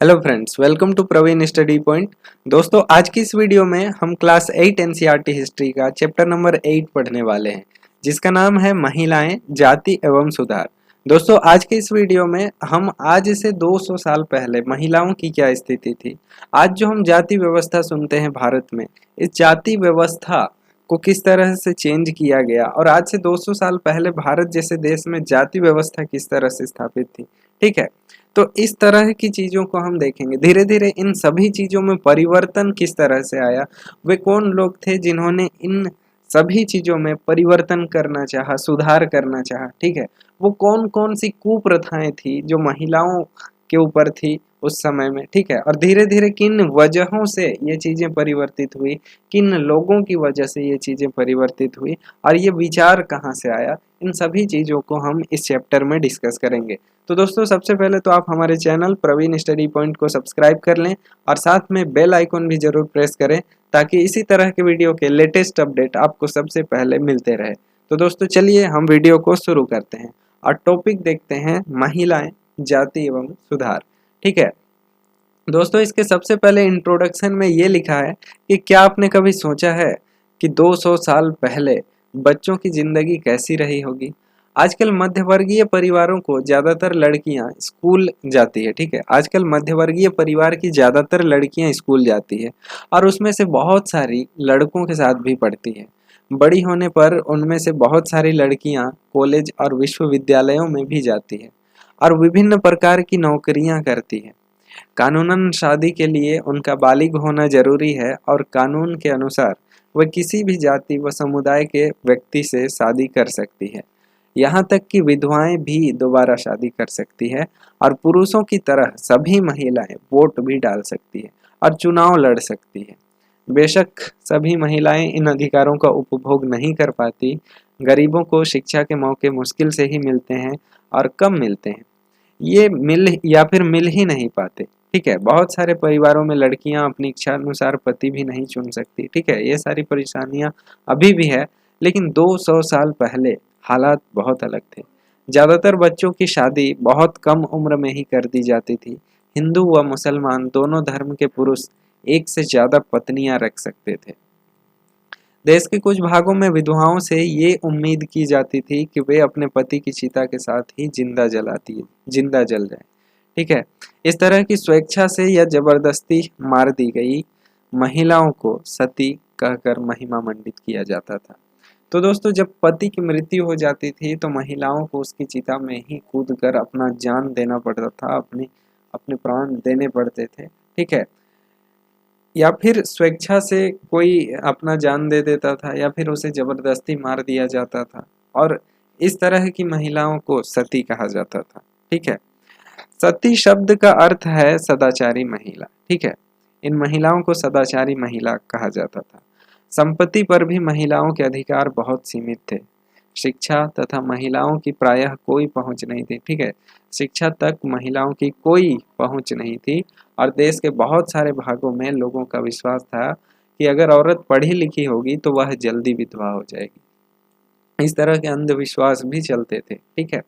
Hello friends, welcome to Praveen study point. दोस्तों, आज की इस वीडियो में हम क्लास 8 एनसीईआरटी हिस्ट्री का चैप्टर नंबर 8 पढ़ने वाले हैं, जिसका नाम है महिलाएं, जाति एवं सुधार। दोस्तों, आज की इस वीडियो में हम आज से 200 साल पहले महिलाओं की क्या स्थिति थी, आज जो हम जाति व्यवस्था सुनते हैं भारत में, इस जाति व्यवस्था को किस तरह से चेंज किया गया और आज से 200 साल पहले भारत जैसे देश में जाति व्यवस्था किस तरह से स्थापित थी। ठीक है, तो इस तरह की चीज़ों को हम देखेंगे। धीरे धीरे इन सभी चीज़ों में परिवर्तन किस तरह से आया, वे कौन लोग थे जिन्होंने इन सभी चीज़ों में परिवर्तन करना चाहा, सुधार करना चाहा। ठीक है, वो कौन कौन सी कुप्रथाएं थी जो महिलाओं के ऊपर थी उस समय में। ठीक है, और धीरे धीरे किन वजहों से ये चीज़ें परिवर्तित हुई, किन लोगों की वजह से ये चीज़ें परिवर्तित हुई और ये विचार कहाँ से आया, इन सभी चीज़ों को हम इस चैप्टर में डिस्कस करेंगे। तो दोस्तों, सबसे पहले तो आप हमारे चैनल प्रवीण स्टडी पॉइंट को सब्सक्राइब कर लें और साथ में बेल आइकन भी जरूर प्रेस करें, ताकि इसी तरह के वीडियो के लेटेस्ट अपडेट आपको सबसे पहले मिलते रहे। तो दोस्तों, चलिए हम वीडियो को शुरू करते हैं और टॉपिक देखते हैं महिलाएं, जाति एवं सुधार। ठीक है दोस्तों, इसके सबसे पहले इंट्रोडक्शन में ये लिखा है कि क्या आपने कभी सोचा है कि 200 साल पहले बच्चों की जिंदगी कैसी रही होगी। आजकल मध्यवर्गीय परिवारों को ज्यादातर लड़कियां स्कूल जाती है। ठीक है, आजकल मध्यवर्गीय परिवार की ज्यादातर लड़कियां स्कूल जाती है और उसमें से बहुत सारी लड़कों के साथ भी पढ़ती है। बड़ी होने पर उनमें से बहुत सारी लड़कियां कॉलेज और विश्वविद्यालयों में भी जाती है और विभिन्न प्रकार की नौकरियां करती है। कानूनन शादी के लिए उनका बालिग होना जरूरी है और कानून के अनुसार वह किसी भी जाति व समुदाय के व्यक्ति से शादी कर सकती है। यहाँ तक कि विधवाएं भी दोबारा शादी कर सकती है और पुरुषों की तरह सभी महिलाएं वोट भी डाल सकती है और चुनाव लड़ सकती है। बेशक सभी महिलाएं इन अधिकारों का उपभोग नहीं कर पाती। गरीबों को शिक्षा के मौके मुश्किल से ही मिलते हैं और कम मिलते हैं, ये मिल या फिर मिल ही नहीं पाते। ठीक है, बहुत सारे परिवारों में लड़कियां अपनी इच्छा अनुसार पति भी नहीं चुन सकती। ठीक है, ये सारी परेशानियां अभी भी है, लेकिन 200 साल पहले हालात बहुत अलग थे। ज्यादातर बच्चों की शादी बहुत कम उम्र में ही कर दी जाती थी। हिंदू व मुसलमान दोनों धर्म के पुरुष एक से ज्यादा पत्नियां रख सकते थे। देश के कुछ भागों में विधवाओं से ये उम्मीद की जाती थी कि वे अपने पति की चिता के साथ ही जिंदा जल जाए। ठीक है, इस तरह की स्वेच्छा से या जबरदस्ती मार दी गई महिलाओं को सती कहकर महिमा मंडित किया जाता था। तो दोस्तों, जब पति की मृत्यु हो जाती थी तो महिलाओं को उसकी चिता में ही कूद कर अपना जान देना पड़ता था, अपने अपने प्राण देने पड़ते थे। ठीक है, या फिर स्वेच्छा से कोई अपना जान दे देता था या फिर उसे जबरदस्ती मार दिया जाता था, और इस तरह की महिलाओं को सती कहा जाता था। ठीक है, सती शब्द का अर्थ है सदाचारी महिला। ठीक है, इन महिलाओं को सदाचारी महिला कहा जाता था। संपत्ति पर भी महिलाओं के अधिकार बहुत सीमित थे। शिक्षा तथा महिलाओं की प्रायः कोई पहुंच नहीं थी। ठीक है, शिक्षा तक महिलाओं की कोई पहुंच नहीं थी और देश के बहुत सारे भागों में लोगों का विश्वास था कि अगर औरत पढ़ी लिखी होगी तो वह जल्दी विधवा हो जाएगी। इस तरह के अंधविश्वास भी चलते थे। ठीक है,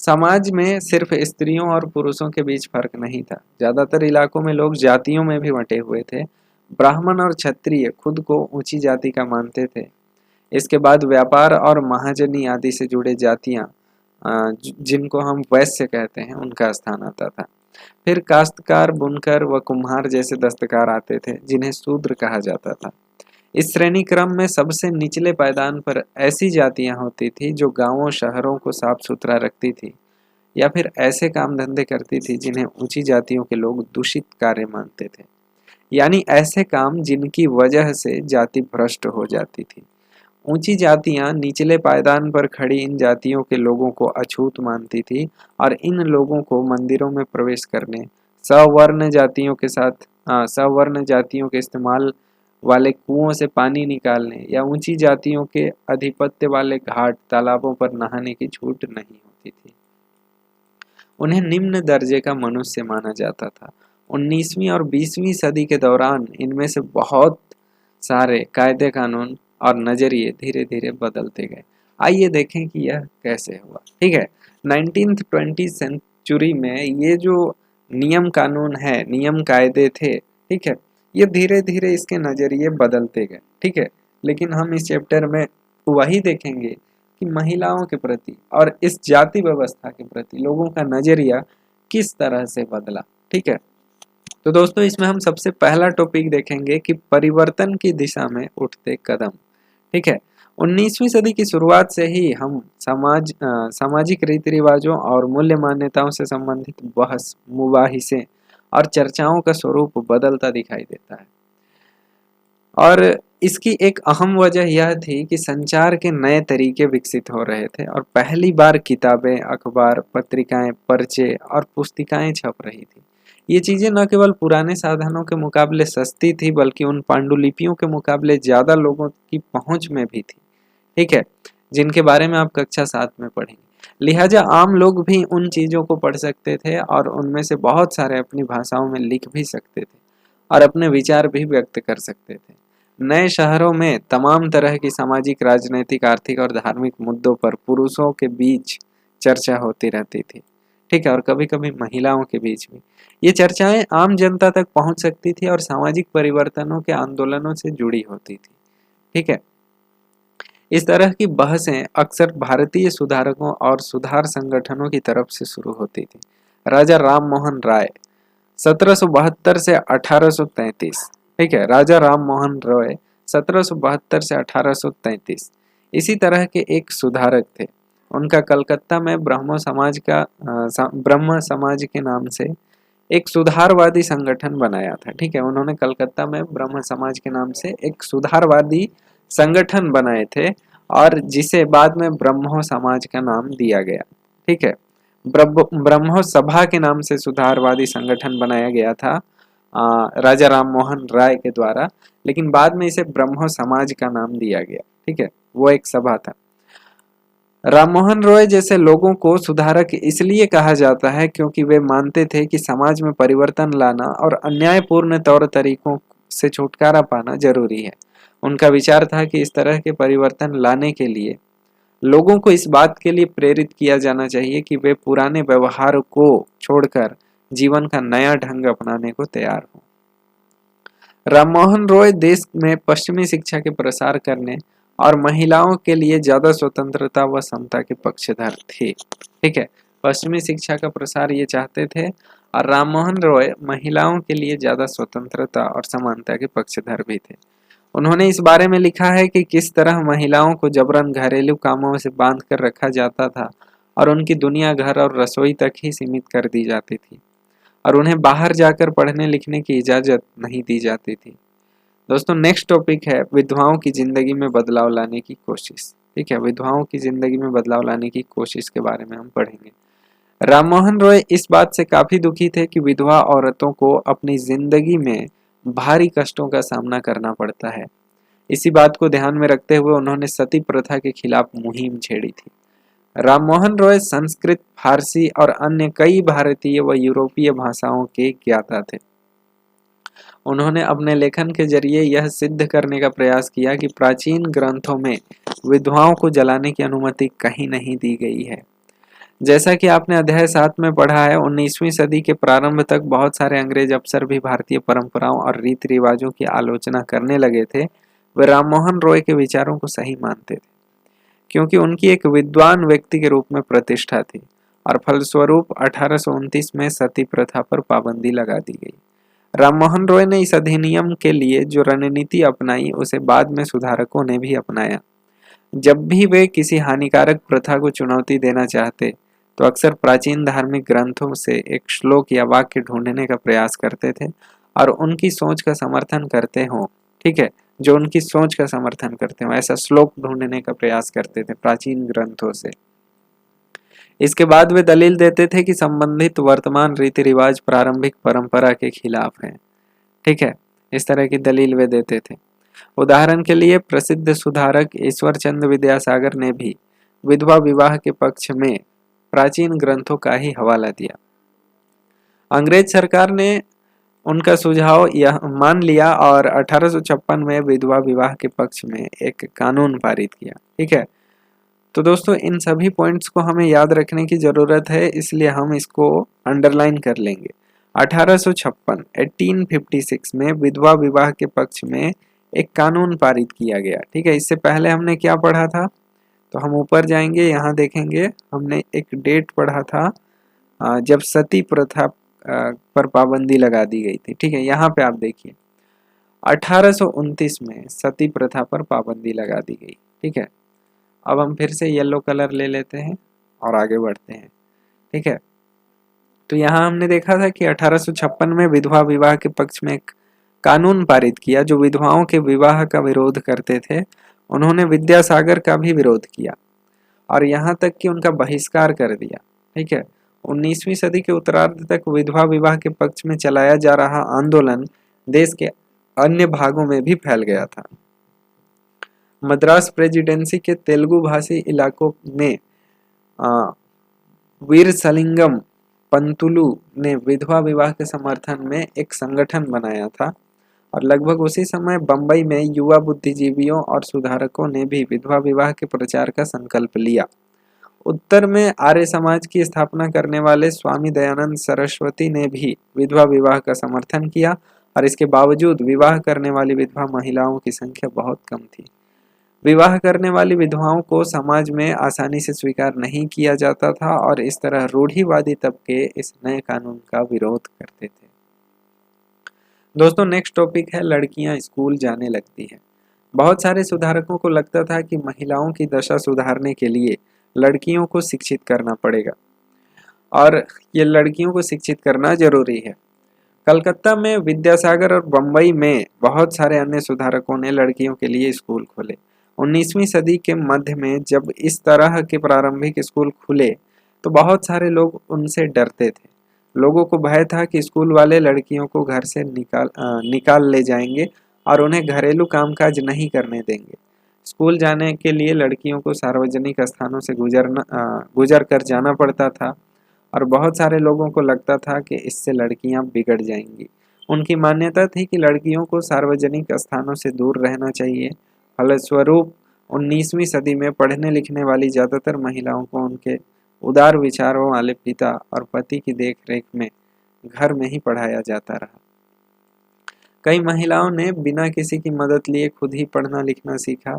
समाज में सिर्फ स्त्रियों और पुरुषों के बीच फर्क नहीं था। ज्यादातर इलाकों में लोग जातियों में भी बंटे हुए थे। ब्राह्मण और क्षत्रिय खुद को ऊंची जाति का मानते थे। इसके बाद व्यापार और महाजनी आदि से जुड़े जातियां, जिनको हम वैश्य कहते हैं, उनका स्थान आता था। फिर काश्तकार, बुनकर व कुम्हार जैसे दस्तकार आते थे, जिन्हें शूद्र कहा जाता था। इस श्रेणी क्रम में सबसे निचले पायदान पर ऐसी जातियां होती थी जो गांवों शहरों को साफ सुथरा रखती थी या फिर ऐसे काम धंधे करती थी जिन्हें ऊंची जातियों के लोग दूषित कार्य मानते थे, यानी ऐसे काम जिनकी वजह से जाति भ्रष्ट हो जाती थी। ऊंची जातियां निचले पायदान पर खड़ी इन जातियों के लोगों को अछूत मानती थी और इन लोगों को मंदिरों में प्रवेश करने, सवर्ण जातियों के इस्तेमाल वाले कुओं से पानी निकालने या ऊंची जातियों के आधिपत्य वाले घाट तालाबों पर नहाने की छूट नहीं होती थी। उन्हें निम्न दर्जे का मनुष्य माना जाता था। 19वीं और 20वीं सदी के दौरान इनमें से बहुत सारे कायदे कानून और नजरिए धीरे धीरे बदलते गए। आइए देखें कि यह कैसे हुआ। ठीक है, 19th 20th सेंचुरी में ये जो नियम कानून है, नियम कायदे थे, ठीक है, ये धीरे धीरे इसके नजरिए बदलते गए, ठीक है। लेकिन हम इस चैप्टर में वही देखेंगे कि महिलाओं के प्रति और इस जाति व्यवस्था के प्रति लोगों का नजरिया किस तरह से बदला, ठीक है। तो दोस्तों इसमें हम सबसे पहला टॉपिक देखेंगे कि परिवर्तन की दिशा में उठते कदम, ठीक है। 19वीं सदी की शुरुआत से ही हम सामाजिक रीति रिवाजों और मूल्य मान्यताओं से संबंधित बहस, मुबाहिसे और चर्चाओं का स्वरूप बदलता दिखाई देता है। और इसकी एक अहम वजह यह थी कि संचार के नए तरीके विकसित हो रहे थे और पहली बार किताबें, अखबार, पत्रिकाएं, पर्चे और पुस्तिकाएं छप रही थी। ये चीजें न केवल पुराने साधनों के मुकाबले सस्ती थी बल्कि उन पांडुलिपियों के मुकाबले ज्यादा लोगों की पहुंच में भी थी, ठीक है, जिनके बारे में आप कक्षा 7 में पढ़ेंगे। लिहाजा आम लोग भी उन चीजों को पढ़ सकते थे और उनमें से बहुत सारे अपनी भाषाओं में लिख भी सकते थे और अपने विचार भी व्यक्त कर सकते थे। नए शहरों में तमाम तरह की सामाजिक, राजनीतिक, आर्थिक और धार्मिक मुद्दों पर पुरुषों के बीच चर्चा होती रहती थी, ठीक है, और कभी कभी महिलाओं के बीच भी। ये चर्चाएं आम जनता तक पहुंच सकती थी और सामाजिक परिवर्तनों के आंदोलनों से जुड़ी होती थी, ठीक है। इस तरह की बहसें अक्सर भारतीय सुधारकों और सुधार संगठनों की तरफ से शुरू होती थी। राजा राम मोहन राय 1772 से 1833, ठीक है, राजा राम मोहन रॉय 1772 से 1833 इसी तरह के एक सुधारक थे। उनका कलकत्ता में ब्रह्म समाज के नाम से एक सुधारवादी संगठन बनाया था, ठीक है। उन्होंने कलकत्ता में ब्रह्म समाज के नाम से एक सुधारवादी संगठन बनाए थे और जिसे बाद में ब्रह्मो समाज का नाम दिया गया, ठीक है। ब्रह्मो सभा के नाम से सुधारवादी संगठन बनाया गया था राजा राम मोहन राय के द्वारा, लेकिन बाद में इसे ब्रह्मो समाज का नाम दिया गया, ठीक है। वो एक सभा था। राममोहन रॉय जैसे लोगों को सुधारक इसलिए कहा जाता है क्योंकि वे मानते थे कि समाज में परिवर्तन लाना और अन्यायपूर्ण तौर तरीकों से छुटकारा पाना जरूरी है। उनका विचार था कि इस तरह के परिवर्तन लाने के लिए लोगों को इस बात के लिए प्रेरित किया जाना चाहिए कि वे पुराने व्यवहार को छोड़कर जीवन का नया ढंग अपनाने को तैयार हों। राममोहन रॉय देश में पश्चिमी शिक्षा के प्रसार करने और महिलाओं के लिए ज्यादा स्वतंत्रता व समता के पक्षधर थे, ठीक है। पश्चिमी शिक्षा का प्रसार ये चाहते थे और राममोहन रॉय महिलाओं के लिए ज्यादा स्वतंत्रता और समानता के पक्षधर भी थे। उन्होंने इस बारे में लिखा है कि किस तरह महिलाओं को जबरन घरेलू कामों से बांध कर रखा जाता था और उनकी दुनिया घर और रसोई तक ही सीमित कर दी जाती थी और उन्हें बाहर जाकर पढ़ने लिखने की इजाजत नहीं दी जाती थी। दोस्तों नेक्स्ट टॉपिक है विधवाओं की जिंदगी में बदलाव लाने की कोशिश, ठीक है। विधवाओं की जिंदगी में बदलाव लाने की कोशिश के बारे में हम पढ़ेंगे। राममोहन रॉय इस बात से काफी दुखी थे कि विधवा औरतों को अपनी जिंदगी में भारी कष्टों का सामना करना पड़ता है। इसी बात को ध्यान में रखते हुए उन्होंने सती प्रथा के खिलाफ मुहिम छेड़ी थी। राममोहन रॉय संस्कृत, फारसी और अन्य कई भारतीय व यूरोपीय भाषाओं के ज्ञाता थे। उन्होंने अपने लेखन के जरिए यह सिद्ध करने का प्रयास किया कि प्राचीन ग्रंथों में विधवाओं को जलाने की अनुमति कहीं नहीं दी गई है। जैसा कि आपने अध्याय 7 में पढ़ा है, 19वीं सदी के प्रारंभ तक बहुत सारे अंग्रेज अफसर भी भारतीय परंपराओं और रीति रिवाजों की आलोचना करने लगे थे। वे राममोहन रॉय के विचारों को सही मानते थे क्योंकि उनकी एक विद्वान व्यक्ति के रूप में प्रतिष्ठा थी और फलस्वरूप 1829 में सती प्रथा पर पाबंदी लगा दी गई। राममोहन रॉय ने इस अधिनियम के लिए जो रणनीति अपनाई उसे बाद में सुधारकों ने भी अपनाया। जब भी वे किसी हानिकारक प्रथा को चुनौती देना चाहते तो अक्सर प्राचीन धार्मिक ग्रंथों से एक श्लोक या वाक्य ढूंढने का प्रयास करते थे और उनकी सोच का समर्थन करते हो, ठीक है, जो उनकी सोच का समर्थन करते हो ऐसा श्लोक ढूंढने का प्रयास करते थे प्राचीन ग्रंथों से। इसके बाद वे दलील देते थे कि संबंधित वर्तमान रीति रिवाज प्रारंभिक परंपरा के खिलाफ हैं, ठीक है, इस तरह की दलील वे देते थे। उदाहरण के लिए प्रसिद्ध सुधारक ईश्वर चंद्र विद्यासागर ने भी विधवा विवाह के पक्ष में प्राचीन ग्रंथों का ही हवाला दिया। अंग्रेज सरकार ने उनका सुझाव यह मान लिया और 1856 में विधवा विवाह के पक्ष में एक कानून पारित किया, ठीक है। तो दोस्तों इन सभी पॉइंट्स को हमें याद रखने की जरूरत है, इसलिए हम इसको अंडरलाइन कर लेंगे। 1856 1856 में विधवा विवाह के पक्ष में एक कानून पारित किया गया। ठीक है, इससे पहले हमने क्या पढ़ा था, तो हम ऊपर जाएंगे, यहाँ देखेंगे हमने एक डेट पढ़ा था जब सती प्रथा पर पाबंदी लगा दी गई थी। ठीक है, यहाँ पे आप देखिए 1829 में सती प्रथा पर पाबंदी लगा दी गई। ठीक है, अब हम फिर से येलो कलर ले लेते हैं और आगे बढ़ते हैं। ठीक है, तो यहाँ हमने देखा था कि 1856 में विधवा विवाह के पक्ष में एक कानून पारित किया जो विधवाओं के विवाह का विरोध करते थे। उन्होंने विद्यासागर का भी विरोध किया और यहाँ तक कि उनका बहिष्कार कर दिया। ठीक है, 19वीं सदी के उत्तरार्ध तक विधवा विवाह के पक्ष में चलाया जा रहा आंदोलन देश के अन्य भागों में भी फैल गया था। मद्रास प्रेसिडेंसी के तेलुगु भाषी इलाकों में वीरसलिंगम पंतुलु ने विधवा विवाह के समर्थन में एक संगठन बनाया था और लगभग उसी समय बंबई में युवा बुद्धिजीवियों और सुधारकों ने भी विधवा विवाह के प्रचार का संकल्प लिया। उत्तर में आर्य समाज की स्थापना करने वाले स्वामी दयानंद सरस्वती ने भी विधवा विवाह का समर्थन किया और इसके बावजूद विवाह करने वाली विधवा महिलाओं की संख्या बहुत कम थी। विवाह करने वाली विधवाओं को समाज में आसानी से स्वीकार नहीं किया जाता था और इस तरह रूढ़िवादी तबके इस नए कानून का विरोध करते थे। दोस्तों, नेक्स्ट टॉपिक है लड़कियां स्कूल जाने लगती है। बहुत सारे सुधारकों को लगता था कि महिलाओं की दशा सुधारने के लिए लड़कियों को शिक्षित करना पड़ेगा और ये लड़कियों को शिक्षित करना जरूरी है। कलकत्ता में विद्यासागर और बंबई में बहुत सारे अन्य सुधारकों ने लड़कियों के लिए स्कूल खोले। 19वीं सदी के मध्य में जब इस तरह के प्रारंभिक स्कूल खुले तो बहुत सारे लोग उनसे डरते थे। लोगों को भय था कि स्कूल वाले लड़कियों को घर से निकाल ले जाएंगे और उन्हें घरेलू कामकाज नहीं करने देंगे। स्कूल जाने के लिए लड़कियों को सार्वजनिक स्थानों से गुजर कर जाना पड़ता था और बहुत सारे लोगों को लगता था कि इससे लड़कियां बिगड़ जाएंगी। उनकी मान्यता थी कि लड़कियों को सार्वजनिक स्थानों से दूर रहना चाहिए। फलस्वरूप 19वीं सदी में पढ़ने लिखने वाली ज़्यादातर महिलाओं को उनके उदार विचारों वाले पिता और पति की देखरेख में घर में ही पढ़ाया जाता रहा। कई महिलाओं ने बिना किसी की मदद लिए खुद ही पढ़ना लिखना सीखा।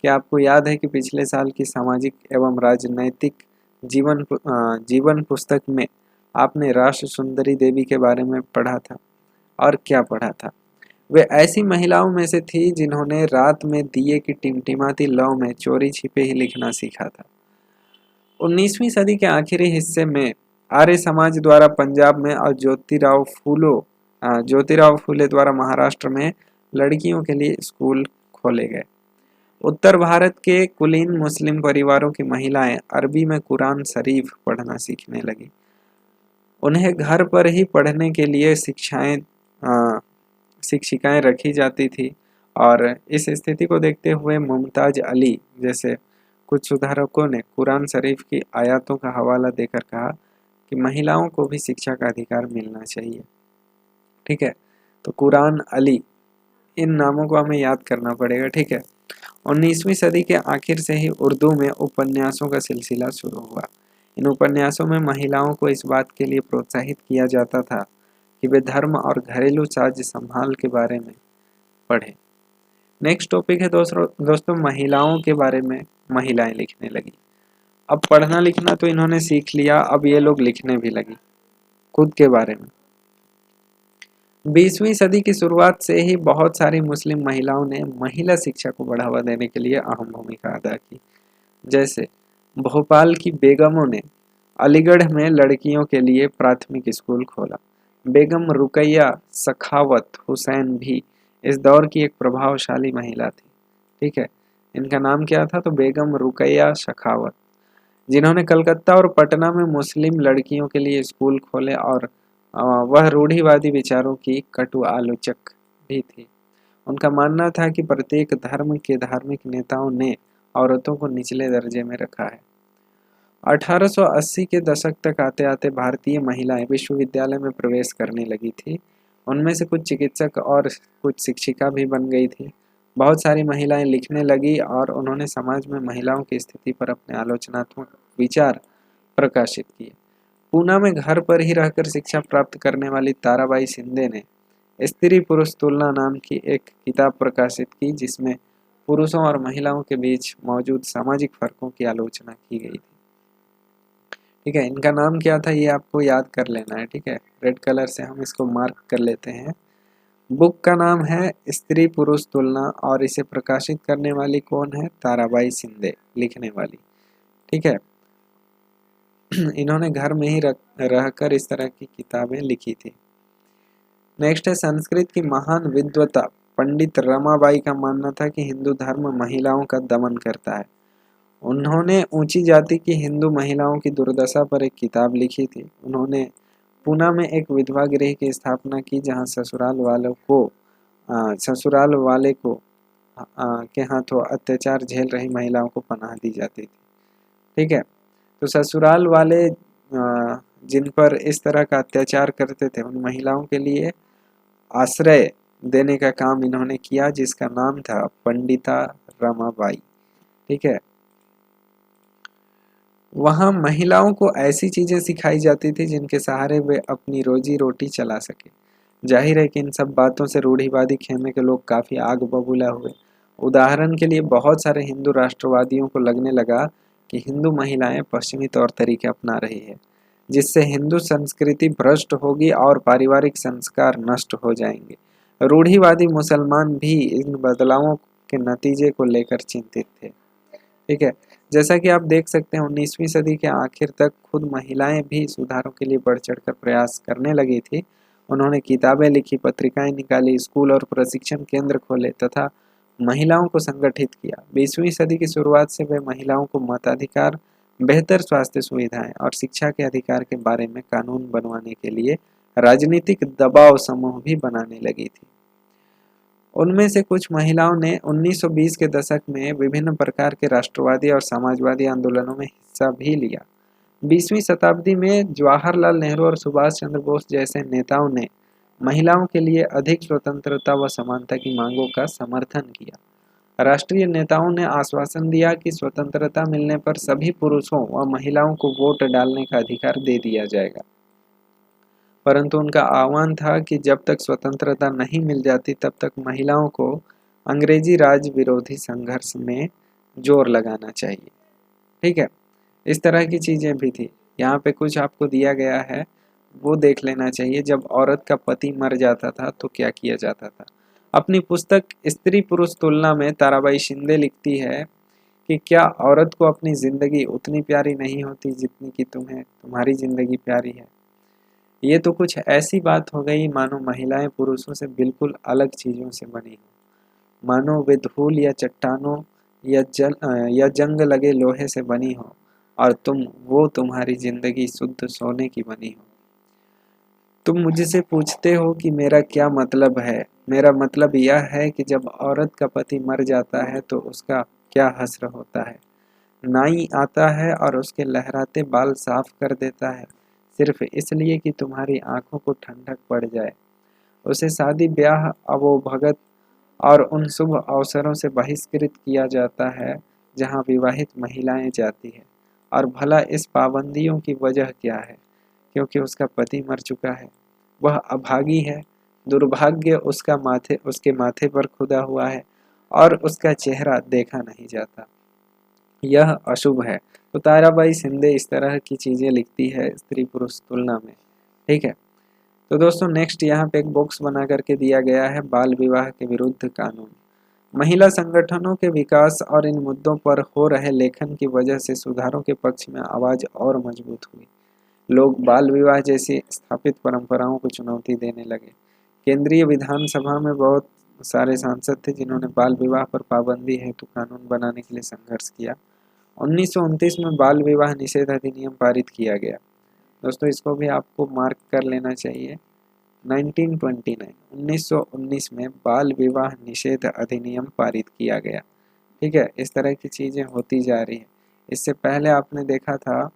क्या आपको याद है कि पिछले साल की सामाजिक एवं राजनैतिक जीवन पुस्तक में आपने राष्ट्र सुंदरी देवी के बारे में पढ़ा था? और क्या पढ़ा था? वे ऐसी महिलाओं में से थी जिन्होंने रात में दिए की टिमटिमाती लौ में चोरी छिपे ही लिखना सीखा था। 19वीं सदी के आखिरी हिस्से में आर्य समाज द्वारा पंजाब में और ज्योतिराव फूले द्वारा महाराष्ट्र में लड़कियों के लिए स्कूल खोले गए। उत्तर भारत के कुलीन मुस्लिम परिवारों की महिलाएं अरबी में कुरान शरीफ पढ़ना सीखने लगी। उन्हें घर पर ही पढ़ने के लिए शिक्षिकाएं रखी जाती थी और इस स्थिति को देखते हुए मुमताज अली जैसे कुछ सुधारकों ने कुरान शरीफ की आयतों का हवाला देकर कहा कि महिलाओं को भी शिक्षा का अधिकार मिलना चाहिए। ठीक है, तो कुरान अली, इन नामों को हमें याद करना पड़ेगा। ठीक है, 19वीं सदी के आखिर से ही उर्दू में उपन्यासों का सिलसिला शुरू हुआ। इन उपन्यासों में महिलाओं को इस बात के लिए प्रोत्साहित किया जाता था कि वे धर्म और घरेलू साज संभाल के बारे में पढ़ें। नेक्स्ट टॉपिक है दोस्तों महिलाओं के बारे में महिलाएं लिखने लगी। अब पढ़ना लिखना तो इन्होंने सीख लिया, अब ये लोग लिखने भी लगी खुद के बारे में। 20वीं सदी की शुरुआत से ही बहुत सारी मुस्लिम महिलाओं ने महिला शिक्षा को बढ़ावा देने के लिए अहम भूमिका अदा की। जैसे भोपाल की बेगमों ने अलीगढ़ में लड़कियों के लिए प्राथमिक स्कूल खोला। बेगम रुकैया सखावत हुसैन भी इस दौर की एक प्रभावशाली महिला थी। ठीक है, इनका नाम क्या था? तो बेगम रुकैया सखावत, जिन्होंने कलकत्ता और पटना में मुस्लिम लड़कियों के लिए स्कूल खोले और वह रूढ़िवादी विचारों की कटु आलोचक भी थी। उनका मानना था कि प्रत्येक धर्म के धार्मिक नेताओं ने औरतों को निचले दर्जे में रखा है। 1880 के दशक तक आते आते भारतीय महिलाएं विश्वविद्यालय में प्रवेश करने लगी थी। उनमें से कुछ चिकित्सक और कुछ शिक्षिका भी बन गई थी। बहुत सारी महिलाएं लिखने लगी और उन्होंने समाज में महिलाओं की स्थिति पर अपने आलोचनात्मक विचार प्रकाशित किए। पूना में घर पर ही रहकर शिक्षा प्राप्त करने वाली ताराबाई शिंदे ने स्त्री पुरुष तुलना नाम की एक किताब प्रकाशित की, जिसमें पुरुषों और महिलाओं के बीच मौजूद सामाजिक फर्कों की आलोचना की गई थी। ठीक है, इनका नाम क्या था ये आपको याद कर लेना है। ठीक है, रेड कलर से हम इसको मार्क कर लेते हैं। बुक का नाम है स्त्री पुरुष तुलना और इसे प्रकाशित करने वाली कौन है? ताराबाई शिंदे, लिखने वाली। ठीक है, इन्होंने घर में ही रहकर इस तरह की किताबें लिखी थी। नेक्स्ट है संस्कृत की महान विद्वता पंडित रमाबाई का मानना था कि हिंदू धर्म महिलाओं का दमन करता है। उन्होंने ऊंची जाति की हिंदू महिलाओं की दुर्दशा पर एक किताब लिखी थी। उन्होंने पूना में एक विधवा गृह की स्थापना की, जहां ससुराल वाले को के हाथों अत्याचार झेल रही महिलाओं को पनाह दी जाती थी। ठीक है, तो ससुराल वाले जिन पर इस तरह का अत्याचार करते थे, उन महिलाओं के लिए आश्रय देने का काम इन्होंने किया, जिसका नाम था पंडिता रमाबाई। ठीक है, वहां महिलाओं को ऐसी चीजें सिखाई जाती थी जिनके सहारे वे अपनी रोजी रोटी चला सके। जाहिर है कि इन सब बातों से रूढ़िवादी खेमे के लोग काफी आग बबूला हुए। उदाहरण के लिए बहुत सारे हिंदू राष्ट्रवादियों को लगने लगा कि हिंदू महिलाएं पश्चिमी तौर तरीके अपना रही है, जिससे हिंदू संस्कृति भ्रष्ट होगी और पारिवारिक संस्कार नष्ट हो जाएंगे। रूढ़िवादी मुसलमान भी इन बदलावों के नतीजे को लेकर चिंतित थे। ठीक है, जैसा कि आप देख सकते हैं 19वीं सदी के आखिर तक खुद महिलाएं भी सुधारों के लिए बढ़ चढ़कर प्रयास करने लगी थी। उन्होंने किताबें लिखी, पत्रिकाएं निकाली, स्कूल और प्रशिक्षण केंद्र खोले तथा महिलाओं को संगठित किया। 20वीं सदी की शुरुआत से वे महिलाओं को मताधिकार, बेहतर स्वास्थ्य सुविधाएं और शिक्षा के अधिकार के बारे में कानून बनवाने के लिए राजनीतिक दबाव समूह भी बनाने लगी थी। उनमें से कुछ महिलाओं ने 1920 के दशक में विभिन्न प्रकार के राष्ट्रवादी और समाजवादी आंदोलनों में हिस्सा भी लिया। 20वीं शताब्दी में जवाहरलाल नेहरू और सुभाष चंद्र बोस जैसे नेताओं ने महिलाओं के लिए अधिक स्वतंत्रता व समानता की मांगों का समर्थन किया। राष्ट्रीय नेताओं ने आश्वासन दिया कि स्वतंत्रता मिलने पर सभी पुरुषों व महिलाओं को वोट डालने का अधिकार दे दिया जाएगा, परंतु उनका आह्वान था कि जब तक स्वतंत्रता नहीं मिल जाती तब तक महिलाओं को अंग्रेजी राज विरोधी संघर्ष में जोर लगाना चाहिए। ठीक है, इस तरह की चीजें भी थी। यहाँ पे कुछ आपको दिया गया है, वो देख लेना चाहिए। जब औरत का पति मर जाता था तो क्या किया जाता था। अपनी पुस्तक स्त्री पुरुष तुलना में ताराबाई शिंदे लिखती है कि क्या औरत को अपनी जिंदगी उतनी प्यारी नहीं होती जितनी कि तुम्हें तुम्हारी जिंदगी प्यारी है। ये तो कुछ ऐसी बात हो गई मानो महिलाएं पुरुषों से बिल्कुल अलग चीजों से बनी हो, मानो वे धूल या चट्टानों या जंग लगे लोहे से बनी हो और तुम्हारी जिंदगी शुद्ध सोने की बनी हो। तुम मुझसे पूछते हो कि मेरा क्या मतलब है। मेरा मतलब यह है कि जब औरत का पति मर जाता है तो उसका क्या हश्र होता है। नाई आता है और उसके लहराते बाल साफ कर देता है, सिर्फ इसलिए कि तुम्हारी आंखों को ठंडक पड़ जाए। उसे शादी ब्याह अवोभगत और उन शुभ अवसरों से बहिष्कृत किया जाता है जहां विवाहित महिलाएं जाती है। और भला इस पाबंदियों की वजह क्या है? क्योंकि उसका पति मर चुका है, वह अभागी है, दुर्भाग्य उसके माथे पर खुदा हुआ है और उसका चेहरा देखा नहीं जाता। यह अशुभ है। तो ताराबाई शिंदे इस तरह की चीजें लिखती है स्त्री पुरुष तुलना में। ठीक है, तो दोस्तों नेक्स्ट यहाँ पे एक बॉक्स बना करके दिया गया है बाल विवाह के विरुद्ध कानून। महिला संगठनों के विकास और इन मुद्दों पर हो रहे लेखन की वजह से सुधारों के पक्ष में आवाज और मजबूत हुई। लोग बाल विवाह जैसी स्थापित परंपराओं को चुनौती देने लगे। केंद्रीय विधानसभा में बहुत सारे सांसद थे जिन्होंने बाल विवाह पर पाबंदी हेतु कानून बनाने के लिए संघर्ष किया। 1929 में बाल विवाह निषेध अधिनियम पारित किया गया। दोस्तों इसको भी आपको मार्क कर लेना चाहिए। 1919 में बाल विवाह निषेध अधिनियम पारित किया गया। ठीक है, इस तरह की चीजें होती जा रही है। इससे पहले आपने देखा था,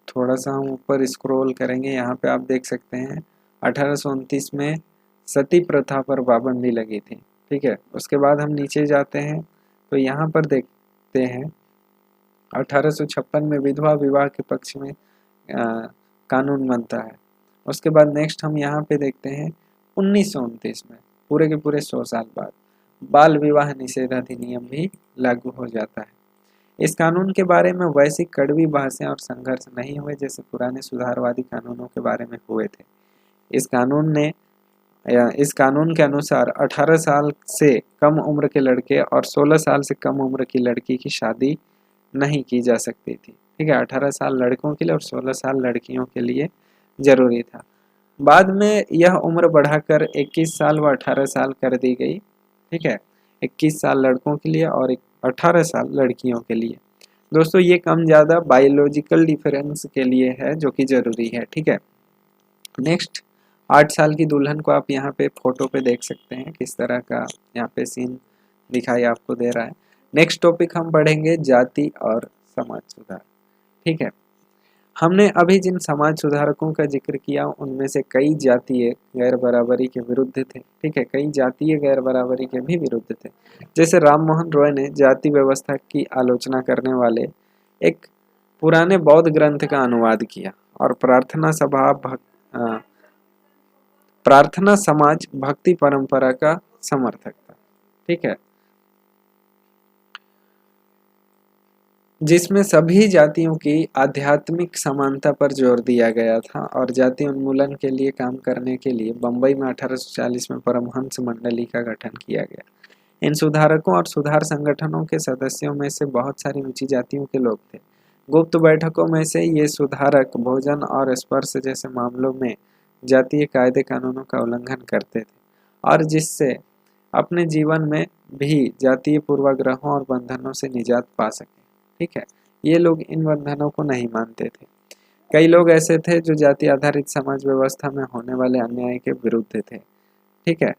थोड़ा सा हम ऊपर स्क्रॉल करेंगे, यहाँ पे आप देख सकते हैं 1829 में सती प्रथा पर पाबंदी लगी थी। ठीक है, उसके बाद हम नीचे जाते हैं तो यहाँ पर देखते हैं 1856 में विधवा विवाह के पक्ष में कानून बनता है। उसके बाद नेक्स्ट हम यहाँ पे देखते हैं 1929 में, पूरे के पूरे 100 साल बाद, बाल विवाह निषेध अधिनियम भी लागू हो जाता है। इस कानून के बारे में वैसी कड़वी बहसें और संघर्ष नहीं हुए जैसे पुराने सुधारवादी कानूनों के बारे में हुए थे। इस कानून के अनुसार 18 साल से कम उम्र के लड़के और 16 साल से कम उम्र की लड़की की शादी नहीं की जा सकती थी। ठीक है, 18 साल लड़कों के लिए और 16 साल लड़कियों के लिए जरूरी था। बाद में यह उम्र बढ़ाकर 21 साल व 18 साल कर दी गई। ठीक है, 21 साल लड़कों के लिए और 18 साल लड़कियों के लिए। दोस्तों ये कम ज़्यादा बायोलॉजिकल डिफरेंस के लिए है जो कि ज़रूरी है। ठीक है, नेक्स्ट 8 साल की दुल्हन को आप यहाँ पे फोटो पे देख सकते हैं किस तरह का यहाँ पे सीन दिखाई आपको दे रहा है। नेक्स्ट टॉपिक हम पढ़ेंगे जाति और समाज सुधार। ठीक है, हमने अभी जिन समाज सुधारकों का जिक्र किया उनमें से कई जातीय गैर बराबरी के विरुद्ध थे। ठीक है, कई जातीय गैर बराबरी के भी विरुद्ध थे। जैसे राम मोहन रॉय ने जाति व्यवस्था की आलोचना करने वाले एक पुराने बौद्ध ग्रंथ का अनुवाद किया और प्रार्थना समाज भक्ति परंपरा का समर्थक था। ठीक है, जिसमें सभी जातियों की आध्यात्मिक समानता पर जोर दिया गया था और जाति उन्मूलन के लिए काम करने के लिए बंबई में 1840 में परमहंस मंडली का गठन किया गया। इन सुधारकों और सुधार संगठनों के सदस्यों में से बहुत सारी ऊंची जातियों के लोग थे। गुप्त बैठकों में से ये सुधारक भोजन और स्पर्श जैसे मामलों में जातीय कायदे कानूनों का उल्लंघन करते थे और जिससे अपने जीवन में भी जातीय पूर्वाग्रहों और बंधनों से निजात पा सके। ठीक है, ये लोग इन बंधनों को नहीं मानते थे। कई लोग ऐसे थे जो जाति आधारित समाज व्यवस्था में होने वाले अन्याय के विरुद्ध थे। ठीक है,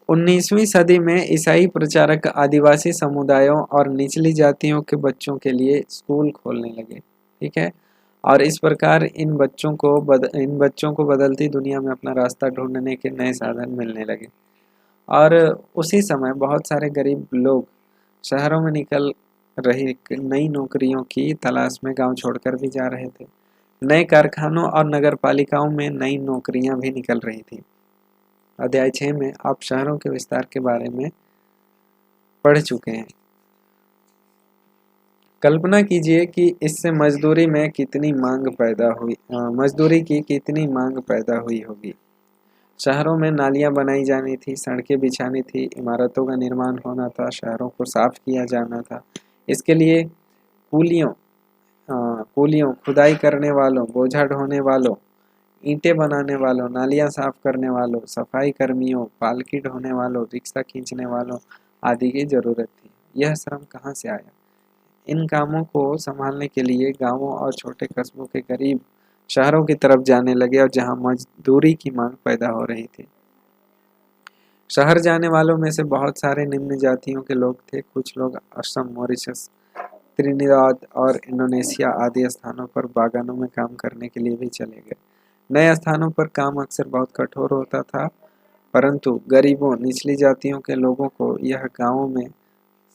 19वीं सदी में ईसाई प्रचारक आदिवासी समुदायों और निचली जातियों के बच्चों के लिए स्कूल खोलने लगे। ठीक है, और इस प्रकार इन बच्चों को बदलती दुनिया में अपना रास्ता ढूंढने के नए साधन मिलने लगे। और उसी समय बहुत सारे गरीब लोग शहरों में निकल रही नई नौकरियों की तलाश में गांव छोड़कर भी जा रहे थे। नए कारखानों और नगर पालिकाओं में नई नौकरियां भी निकल रही थी। अध्याय 6 में आप शहरों के विस्तार के बारे में पढ़ चुके हैं। कल्पना कीजिए कि इससे मजदूरी की कितनी मांग पैदा हुई होगी। शहरों में नालियां बनाई जानी थी, सड़कें बिछानी थी, इमारतों का निर्माण होना था, शहरों को साफ किया जाना था। इसके लिए कुलियों, खुदाई करने वालों, बोझा ढोने वालों, ईंटें बनाने वालों, नालियां साफ करने वालों, सफाई कर्मियों, पालकी ढोने वालों, रिक्शा खींचने वालों आदि की जरूरत थी। यह श्रम कहाँ से आया? इन कामों को संभालने के लिए गांवों और छोटे कस्बों के गरीब शहरों की तरफ जाने लगे और जहां मजदूरी की मांग पैदा हो रही थी। शहर जाने वालों में से बहुत सारे निम्न जातियों के लोग थे। कुछ लोग असम, मॉरिशस, त्रिनिदाद और इंडोनेशिया आदि स्थानों पर बागानों में काम करने के लिए भी चले गए। नए स्थानों पर काम अक्सर बहुत कठोर होता था, परंतु गरीबों, निचली जातियों के लोगों को यह गांवों में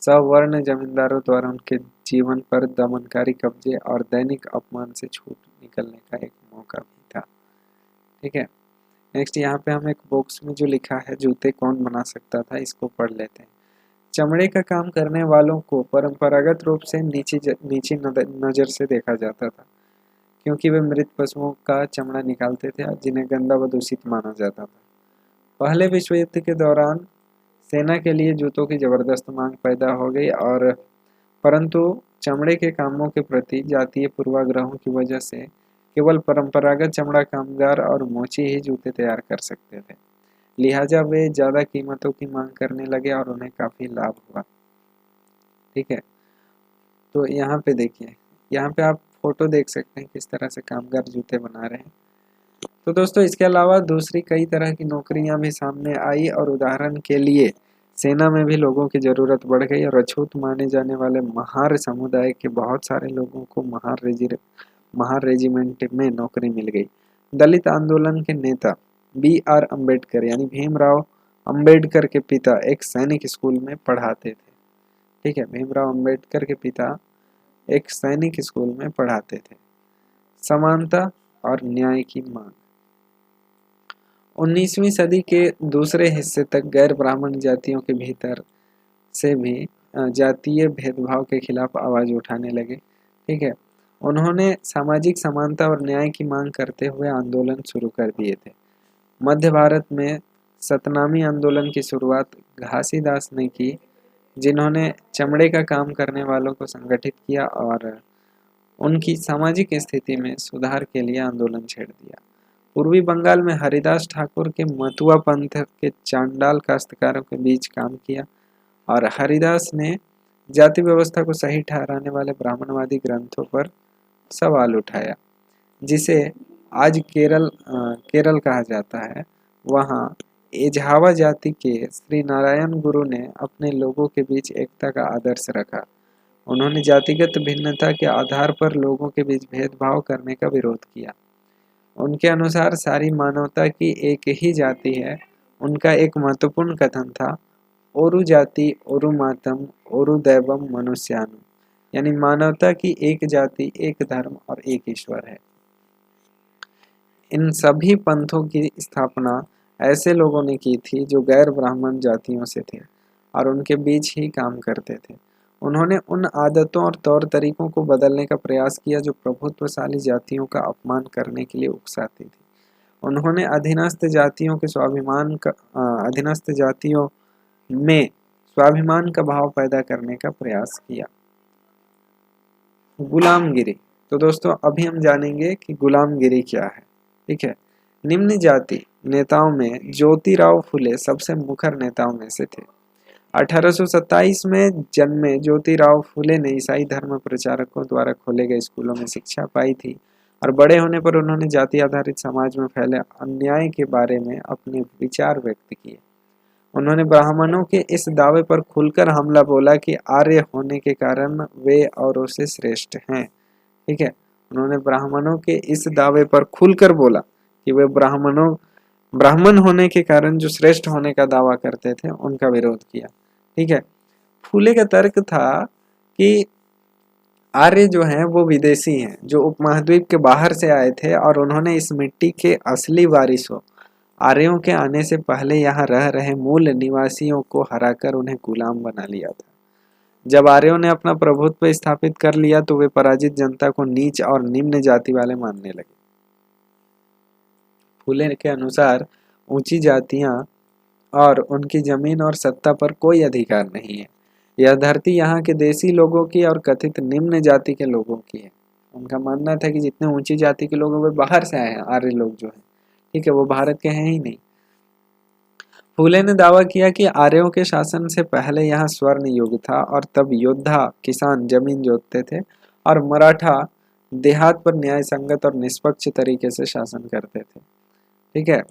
सवर्ण जमींदारों द्वारा उनके जीवन पर दमनकारी कब्जे और दैनिक अपमान से छूट निकलने का एक मौका भी था। ठीक है, नेक्स्ट यहाँ पे हम एक बॉक्स में जो लिखा है जूते कौन बना सकता था, इसको पढ़ लेते हैं। चमड़े का काम करने वालों को परंपरागत रूप से नीची नज़र से देखा जाता था, क्योंकि वे मृत पशुओं का चमड़ा निकालते थे जिन्हें गंदा व दूषित माना जाता था। पहले विश्व युद्ध के दौरान सेना के लिए जूतों की जबरदस्त मांग पैदा हो गई और परंतु चमड़े के कामों के प्रति जातीय पूर्वाग्रहों की वजह से केवल परंपरागत चमड़ा कामगार और मोची ही जूते तैयार कर सकते थे। लिहाजा वे ज़्यादा कीमतों की मांग करने लगे और उन्हें काफ़ी लाभ हुआ। ठीक है, तो यहाँ पे देखिए, यहाँ पे आप फोटो देख सकते हैं किस तरह से कामगार जूते बना रहे हैं। तो दोस्तों इसके अलावा दूसरी कई तरह की नौकरियां भी सामने आई और उदाहरण के लिए सेना में भी लोगों की ज़रूरत बढ़ गई और अछूत माने जाने वाले महार समुदाय के बहुत सारे लोगों को महार रेजिमेंट में नौकरी मिल गई। दलित आंदोलन के नेता BR अम्बेडकर यानी भीमराव अम्बेडकर के पिता एक सैनिक स्कूल में पढ़ाते थे। ठीक है, भीमराव अम्बेडकर के पिता एक सैनिक स्कूल में पढ़ाते थे। समानता और न्याय की मांग। 19वीं सदी के दूसरे हिस्से तक गैर ब्राह्मण जातियों के भीतर से भी जातीय भेदभाव के खिलाफ आवाज उठाने लगे। ठीक है, उन्होंने सामाजिक समानता और न्याय की मांग करते हुए आंदोलन शुरू कर दिए थे। मध्य भारत में सतनामी आंदोलन की शुरुआत घासीदास ने की, जिन्होंने चमड़े का काम करने वालों को संगठित किया और उनकी सामाजिक स्थिति में सुधार के लिए आंदोलन छेड़ दिया। पूर्वी बंगाल में हरिदास ठाकुर के मतुआ पंथ के चांडाल काश्तकारों के बीच काम किया और हरिदास ने जाति व्यवस्था को सही ठहराने वाले ब्राह्मणवादी ग्रंथों पर सवाल उठाया, जिसे आज केरल कहा जाता है। वहाँ एझावा जाति के श्री नारायण गुरु ने अपने लोगों के बीच एकता का आदर्श रखा। उन्होंने जातिगत भिन्नता के आधार पर लोगों के बीच भेदभाव करने का विरोध किया। उनके अनुसार सारी मानवता की एक ही जाति है। उनका एक महत्वपूर्ण कथन था, ओरु जाति ओरु मातम ओरु दैवम मनुष्यानु, यानी मानवता की एक जाति, एक धर्म और एक ईश्वर है। इन सभी पंथों की स्थापना ऐसे लोगों ने की थी जो गैर ब्राह्मण जातियों से थे और उनके बीच ही काम करते थे। उन्होंने उन आदतों और तौर तरीकों को बदलने का प्रयास किया जो प्रभुत्वशाली जातियों का अपमान करने के लिए उकसाती थी। उन्होंने अधीनस्थ जातियों में स्वाभिमान का भाव पैदा करने का प्रयास किया। गुलामगिरी। तो दोस्तों अभी हम जानेंगे कि गुलामगिरी क्या है। ठीक है, निम्न जाति नेताओं में ज्योतिराव फुले सबसे मुखर नेताओं में से थे। 1827 में जन्मे ज्योतिराव फुले ने ईसाई धर्म प्रचारकों द्वारा खोले गए स्कूलों में शिक्षा पाई थी और बड़े होने पर उन्होंने जाति आधारित समाज में फैले अन्याय के बारे में अपने विचार व्यक्त किए। उन्होंने ब्राह्मणों के इस दावे पर खुलकर हमला बोला कि आर्य होने के कारण वे औरों से श्रेष्ठ हैं। ठीक है, उन्होंने ब्राह्मणों के इस दावे पर खुलकर बोला कि वे ब्राह्मण होने के कारण जो श्रेष्ठ होने का दावा करते थे उनका विरोध किया। ठीक है, फूले का तर्क था कि आर्य जो हैं वो विदेशी हैं जो उपमहाद्वीप के बाहर से आए थे और उन्होंने इस मिट्टी के असली वारिसों आर्यों के आने से पहले यहाँ रह रहे मूल निवासियों को हराकर उन्हें गुलाम बना लिया था। जब आर्यों ने अपना प्रभुत्व स्थापित कर लिया तो वे पराजित जनता को नीच और निम्न जाति वाले मानने लगे। फूले के अनुसार ऊंची जातियां और उनकी जमीन और सत्ता पर कोई अधिकार नहीं है। यह धरती यहाँ के देसी लोगों की और कथित निम्न जाति के लोगों की है। उनका मानना था कि जितने ऊंची जाति के लोग हैं वे बाहर से आए हैं, आर्य लोग जो हैं, ठीक है, वो भारत के हैं ही नहीं। फूले ने दावा किया कि आर्यों के शासन से पहले यहाँ स्वर्ण युग था और तब योद्धा किसान जमीन जोतते थे और मराठा देहात पर न्याय संगत और निष्पक्ष तरीके से शासन करते थे। ठीक है,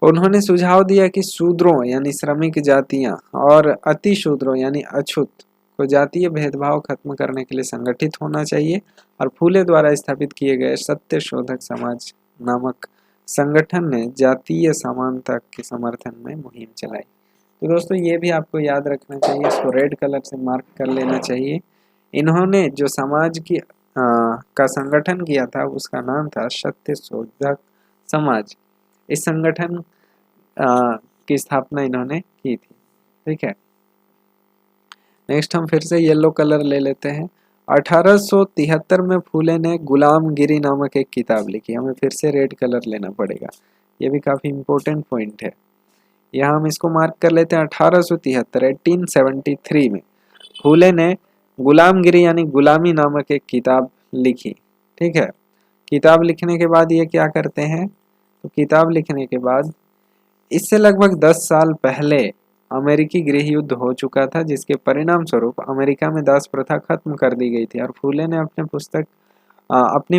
उन्होंने सुझाव दिया कि शूद्रों यानी श्रमिक जातियां और अति शूद्रों यानी अछूत को जातीय भेदभाव खत्म करने के लिए संगठित होना चाहिए और फूले द्वारा स्थापित किए गए सत्य शोधक समाज नामक संगठन ने जातीय समानता के समर्थन में मुहिम चलाई। तो दोस्तों ये भी आपको याद रखना चाहिए, इसको रेड कलर से मार्क कर लेना चाहिए। इन्होंने जो समाज की का संगठन किया था उसका नाम था सत्य शोधक समाज। इस संगठन की स्थापना इन्होंने की थी। ठीक है, नेक्स्ट हम फिर से येलो कलर ले लेते हैं। 1873 में फूले ने गुलामगिरी नामक एक किताब लिखी। हमें फिर से रेड कलर लेना पड़ेगा, ये भी काफी इंपॉर्टेंट पॉइंट है। यहाँ हम इसको मार्क कर लेते हैं 1873 में फूले ने गुलामगिरी यानी गुलामी नामक एक किताब लिखी। ठीक है, किताब लिखने के बाद ये क्या करते हैं, तो किताब लिखने के बाद इससे लगभग 10 साल पहले अमेरिकी गृह युद्ध हो चुका था, जिसके परिणाम स्वरूप अमेरिका में दास प्रथा खत्म कर दी गई थी और फूले ने अपनी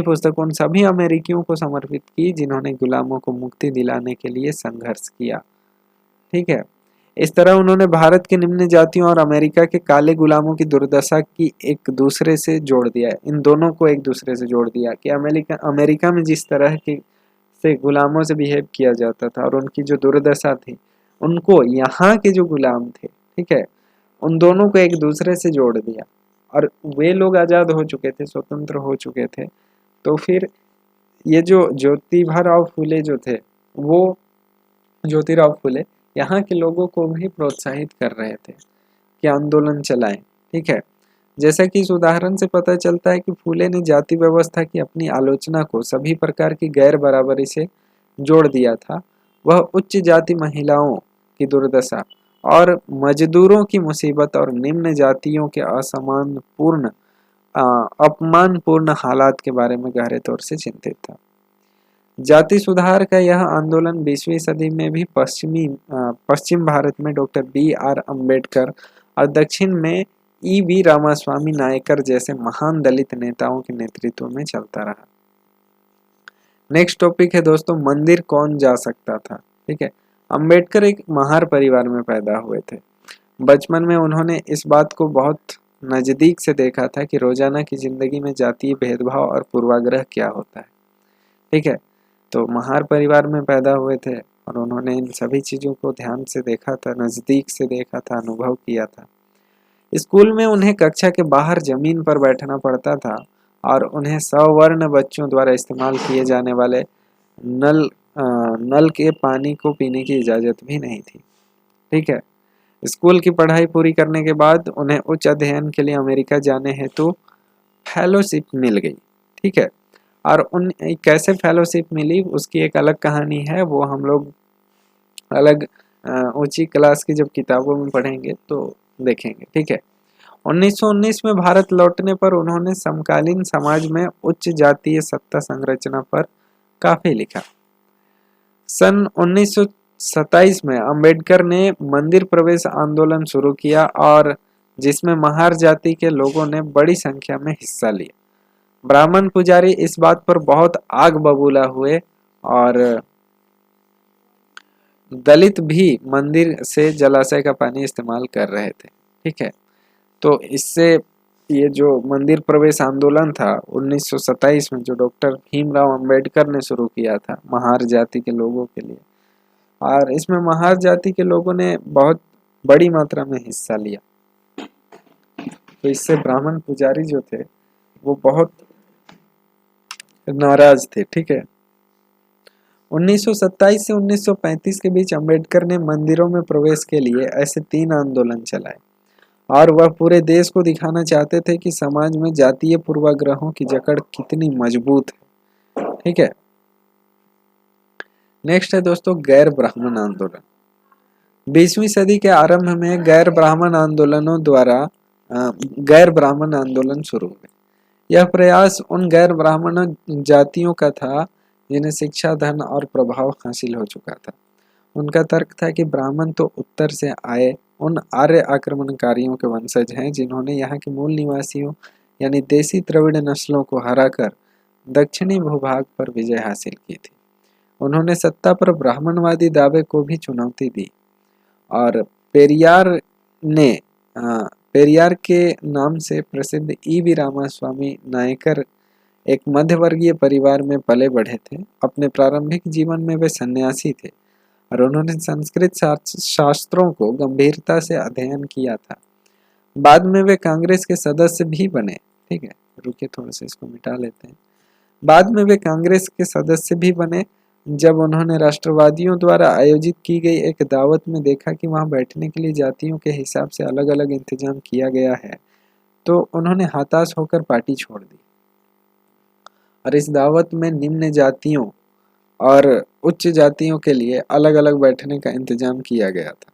पुस्तक उन सभी अमेरिकियों को समर्पित की जिन्होंने गुलामों को मुक्ति दिलाने के लिए संघर्ष किया। ठीक है, इस तरह उन्होंने भारत के निम्न जातियों और अमेरिका के काले गुलामों की दुर्दशा की एक दूसरे से जोड़ दिया। इन दोनों को एक दूसरे से जोड़ दिया कि अमेरिका में जिस तरह की से गुलामों से बिहेव किया जाता था और उनकी जो दुर्दशा थी, उनको यहाँ के जो गुलाम थे, ठीक है, उन दोनों को एक दूसरे से जोड़ दिया और वे लोग आज़ाद हो चुके थे, स्वतंत्र हो चुके थे। तो फिर ये जो ज्योतिबा फुले जो थे, वो ज्योतिराव फुले यहाँ के लोगों को भी प्रोत्साहित कर रहे थे कि आंदोलन चलाएं। ठीक है, जैसा कि इस उदाहरण से पता चलता है कि फूले ने जाति व्यवस्था की अपनी आलोचना को सभी प्रकार की गैर बराबरी से जोड़ दिया था। वह उच्च जाति महिलाओं की दुर्दशा और मजदूरों की मुसीबत और निम्न जातियों के अपमानपूर्ण हालात के बारे में गहरे तौर से चिंतित था। जाति सुधार का यह आंदोलन 20वीं सदी में भी पश्चिम भारत में डॉक्टर B.R. अम्बेडकर और दक्षिण में E.V. रामास्वामी नायकर जैसे महान दलित नेताओं के नेतृत्व में चलता रहा। नेक्स्ट टॉपिक है दोस्तों, मंदिर कौन जा सकता था। ठीक है, अम्बेडकर एक महार परिवार में पैदा हुए थे। बचपन में उन्होंने इस बात को बहुत नज़दीक से देखा था कि रोजाना की जिंदगी में जातीय भेदभाव और पूर्वाग्रह क्या होता है। ठीक है, तो महार परिवार में पैदा हुए थे और उन्होंने इन सभी चीज़ों को ध्यान से देखा था, नज़दीक से देखा था, अनुभव किया था। स्कूल में उन्हें कक्षा के बाहर जमीन पर बैठना पड़ता था और उन्हें सवर्ण बच्चों द्वारा इस्तेमाल किए जाने वाले नल के पानी को पीने की इजाज़त भी नहीं थी। ठीक है, स्कूल की पढ़ाई पूरी करने के बाद उन्हें उच्च अध्ययन के लिए अमेरिका जाने हेतु फेलोशिप मिल गई। ठीक है, और उन कैसे फेलोशिप मिली उसकी एक अलग कहानी है, वो हम लोग अलग ऊंची क्लास की जब किताबों में पढ़ेंगे तो देखेंगे। ठीक है, 1919 में भारत लौटने पर उन्होंने समकालीन समाज में उच्च जातीय सत्ता संरचना पर काफी लिखा। सन 1927 में अंबेडकर ने मंदिर प्रवेश आंदोलन शुरू किया और जिसमें महार जाति के लोगों ने बड़ी संख्या में हिस्सा लिया। ब्राह्मण पुजारी इस बात पर बहुत आग बबूला हुए और दलित भी मंदिर से जलाशय का पानी इस्तेमाल कर रहे थे। ठीक है, तो इससे ये जो मंदिर प्रवेश आंदोलन था 1927 में, जो डॉक्टर भीमराव अंबेडकर ने शुरू किया था महार जाति के लोगों के लिए, और इसमें महार जाति के लोगों ने बहुत बड़ी मात्रा में हिस्सा लिया। तो इससे ब्राह्मण पुजारी जो थे वो बहुत नाराज थे। ठीक है, 1927 से 1935 के बीच अंबेडकर ने मंदिरों में प्रवेश के लिए ऐसे 3 आंदोलन चलाए और वह पूरे देश को दिखाना चाहते थे कि समाज में जातीय पूर्वाग्रहों की जकड़ कितनी मजबूत है। ठीक है, नेक्स्ट है दोस्तों गैर ब्राह्मण आंदोलन। 20वीं सदी के आरंभ में गैर ब्राह्मण आंदोलन शुरू हुए। यह प्रयास उन गैर ब्राह्मण जातियों का था जिन्हें शिक्षा, धन और प्रभाव हासिल हो चुका था। उनका तर्क था कि ब्राह्मण तो उत्तर से आए उन आर्य आक्रमणकारियों के वंशज हैं जिन्होंने यहाँ के मूल निवासियों यानी देसी द्रविड़ नस्लों को हराकर दक्षिणी भूभाग पर विजय हासिल की थी। उन्होंने सत्ता पर ब्राह्मणवादी दावे को भी चुनौती दी और पेरियार के नाम से प्रसिद्ध E.V. रामास्वामी नायकर एक मध्यवर्गीय परिवार में पले बढ़े थे। अपने प्रारंभिक जीवन में वे सन्यासी थे और उन्होंने संस्कृत शास्त्रों को गंभीरता से अध्ययन किया था। बाद में वे कांग्रेस के सदस्य भी बने। ठीक है, रुके थोड़ा सा इसको मिटा लेते हैं। बाद में वे कांग्रेस के सदस्य भी बने जब उन्होंने राष्ट्रवादियों द्वारा आयोजित की गई एक दावत में देखा कि वहां बैठने के लिए जातियों के हिसाब से अलग अलग इंतजाम किया गया है, तो उन्होंने हताश होकर पार्टी छोड़ दी और इस दावत में निम्न जातियों और उच्च जातियों के लिए अलग अलग बैठने का इंतजाम किया गया था।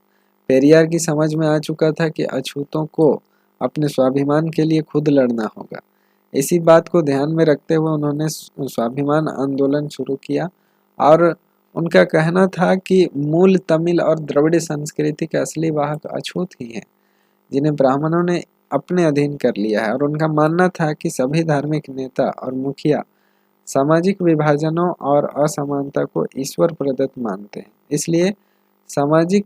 पेरियार की समझ में आ चुका था कि अछूतों को अपने स्वाभिमान के लिए खुद लड़ना होगा। इसी बात को ध्यान में रखते हुए उन्होंने स्वाभिमान आंदोलन शुरू किया और उनका कहना था कि मूल तमिल और द्रविड़ संस्कृति के असली वाहक अछूत ही हैं जिन्हें ब्राह्मणों ने अपने अधीन कर लिया है। और उनका मानना था कि सभी धार्मिक नेता और मुखिया सामाजिक विभाजनों और असमानता को ईश्वर प्रदत्त मानते हैं, इसलिए सामाजिक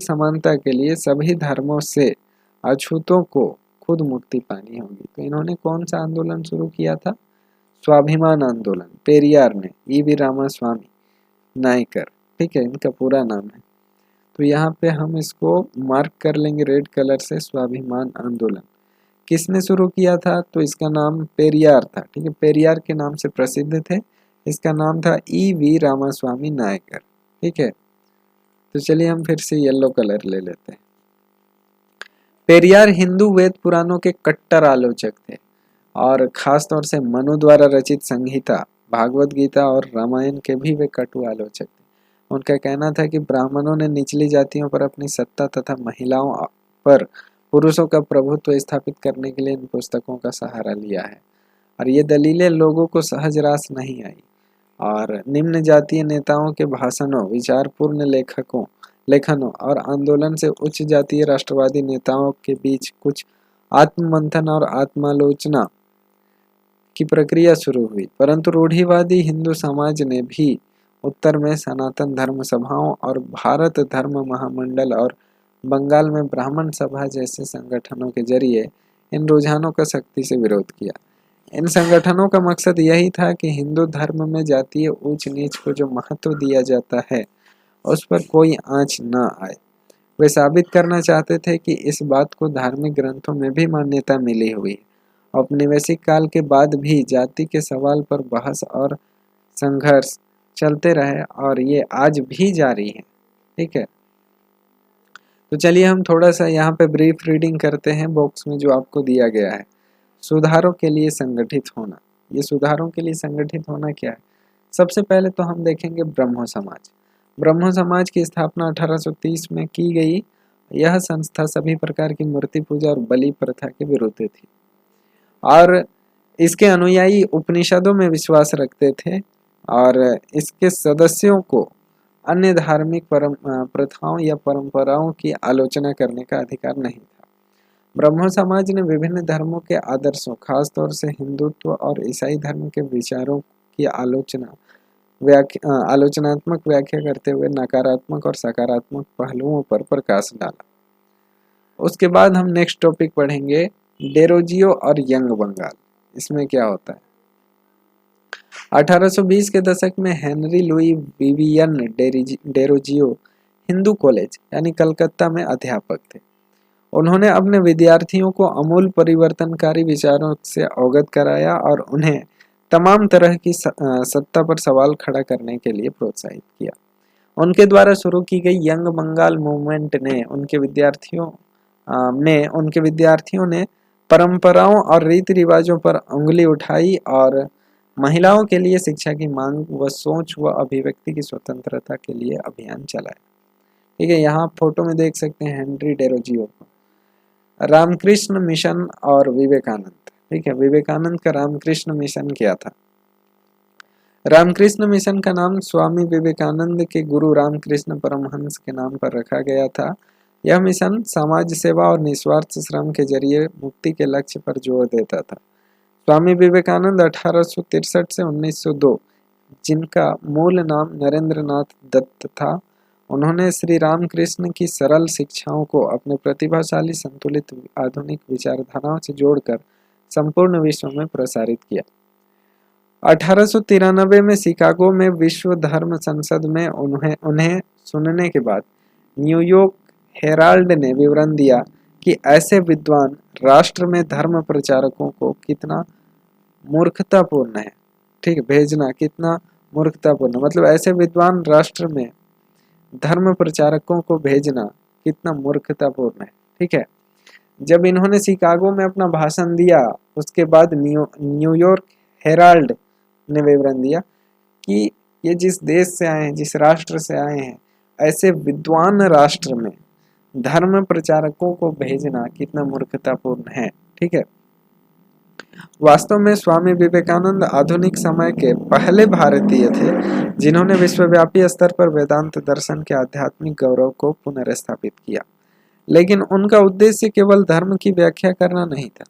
समानता के लिए सभी धर्मों से अछूतों को खुद मुक्ति पानी होगी। तो इन्होंने कौन सा आंदोलन शुरू किया था? स्वाभिमान आंदोलन। पेरियार ने, E.V. रामास्वामी नायकर, ठीक है, इनका पूरा नाम है। तो यहाँ पे हम इसको मार्क कर लेंगे रेड कलर से, स्वाभिमान आंदोलन। किसने शुरू किया था? तो इसका नाम पेरियार था। ठीक है, पेरियार के नाम से प्रसिद्ध थे। इसका नाम था E.V. रामास्वामी नायकर। ठीक है, तो चलिए हम फिर से येलो कलर ले लेते हैं। पेरियार हिंदू वेद पुराणों के कट्टर आलोचक थे और खास तौर से मनु द्वारा रचित संहिता, भागवत गीता और रामायण के भी वे कटु आलोचक थे। उनका कहना था कि ब्राह्मणों ने निचली जातियों पर अपनी सत्ता तथा महिलाओं पर पुरुषों का प्रभुत्व स्थापित करने के लिए इन पुस्तकों का सहारा लिया है और ये दलीलें लोगों को सहज रास नहीं आई। और निम्न जातीय नेताओं के भाषणों, विचारपूर्ण लेखनों और आंदोलन से उच्च जातीय राष्ट्रवादी नेताओं के बीच कुछ आत्ममंथन और आत्मालोचना की प्रक्रिया शुरू हुई। परंतु रूढ़िवादी हिंदू समाज ने भी उत्तर में सनातन धर्म सभाओं और भारत धर्म महामंडल और बंगाल में ब्राह्मण सभा जैसे संगठनों के जरिए इन रुझानों का सख्ती से विरोध किया। इन संगठनों का मकसद यही था कि हिंदू धर्म में जातीय ऊंच नीच को जो महत्व दिया जाता है उस पर कोई आंच न आए। वे साबित करना चाहते थे कि इस बात को धार्मिक ग्रंथों में भी मान्यता मिली हुई है। औपनिवेशिक काल के बाद भी जाति के सवाल पर बहस और संघर्ष चलते रहे और ये आज भी जारी है। ठीक है, तो चलिए हम थोड़ा सा यहाँ पे ब्रीफ रीडिंग करते हैं बॉक्स में जो आपको दिया गया है। सुधारों के लिए संगठित होना। ये सुधारों के लिए संगठित होना क्या है? सबसे पहले तो हम देखेंगे ब्रह्मो समाज। ब्रह्मो समाज की स्थापना 1830 में की गई। यह संस्था सभी प्रकार की मूर्ति पूजा और बलि प्रथा के विरुद्ध थी और इसके अनुयायी उपनिषदों में विश्वास रखते थे और इसके सदस्यों को अन्य धार्मिक प्रथाओं या परंपराओं की आलोचना करने का अधिकार नहीं था। ब्रह्मो समाज ने विभिन्न धर्मों के आदर्शों, खास तौर से हिंदुत्व और ईसाई धर्म के विचारों की आलोचनात्मक व्याख्या करते हुए नकारात्मक और सकारात्मक पहलुओं पर प्रकाश डाला। उसके बाद हम नेक्स्ट टॉपिक पढ़ेंगे डेरोजियो और यंग बंगाल। इसमें क्या होता है? 1820 के दशक में Henry Louis Vivian Derozio Hindu college यानी कलकत्ता में अध्यापक थे। उन्होंने अपने विद्यार्थियों को अमूल परिवर्तनकारी विचारों से अवगत कराया और उन्हें तमाम तरह की सत्ता पर सवाल खड़ा करने के लिए प्रोत्साहित किया। उनके द्वारा शुरू की गई यंग बंगाल मूवमेंट ने उनके विद्यार्थियों ने परंपराओं और रीति रिवाजों पर उंगली उठाई और महिलाओं के लिए शिक्षा की मांग व सोच व अभिव्यक्ति की स्वतंत्रता के लिए अभियान चलाया। ठीक है, यहाँ फोटो में देख सकते हैं हेनरी डेरोजियो को। रामकृष्ण मिशन और विवेकानंद। ठीक है, विवेकानंद का रामकृष्ण मिशन क्या था? रामकृष्ण मिशन का नाम स्वामी विवेकानंद के गुरु रामकृष्ण परमहंस के नाम पर रखा गया था। यह मिशन समाज सेवा और निस्वार्थ श्रम के जरिए मुक्ति के लक्ष्य पर जोर देता था। स्वामी विवेकानंद 1863 से 1902, जिनका मूल नाम नरेंद्रनाथ दत्त था, उन्होंने श्री रामकृष्ण की सरल शिक्षाओं को अपने प्रतिभाशाली संतुलित आधुनिक विचारधाराओं से जोड़कर संपूर्ण विश्व में प्रसारित किया। 1893 में शिकागो में विश्व धर्म संसद में उन्हें सुनने के बाद न्यूयॉर्क हेराल्ड ने विवरण दिया कि ऐसे विद्वान राष्ट्र में धर्म प्रचारकों को कितना मूर्खतापूर्ण है। ठीक है, भेजना कितना मूर्खतापूर्ण, मतलब ऐसे विद्वान राष्ट्र में धर्म प्रचारकों को भेजना कितना मूर्खतापूर्ण है। ठीक है, जब इन्होंने शिकागो में अपना भाषण दिया उसके बाद न्यूयॉर्क हेराल्ड ने विवरण दिया कि ये जिस देश से आए हैं, जिस राष्ट्र से आए हैं, ऐसे विद्वान राष्ट्र में धर्म प्रचारकों को भेजना कितना मूर्खतापूर्ण है। ठीक है, वास्तव में स्वामी विवेकानंद आधुनिक समय के पहले भारतीय थे जिन्होंने विश्वव्यापी स्तर पर वेदांत दर्शन के आध्यात्मिक गौरव को पुनर्स्थापित किया। लेकिन उनका उद्देश्य केवल धर्म की व्याख्या करना नहीं था।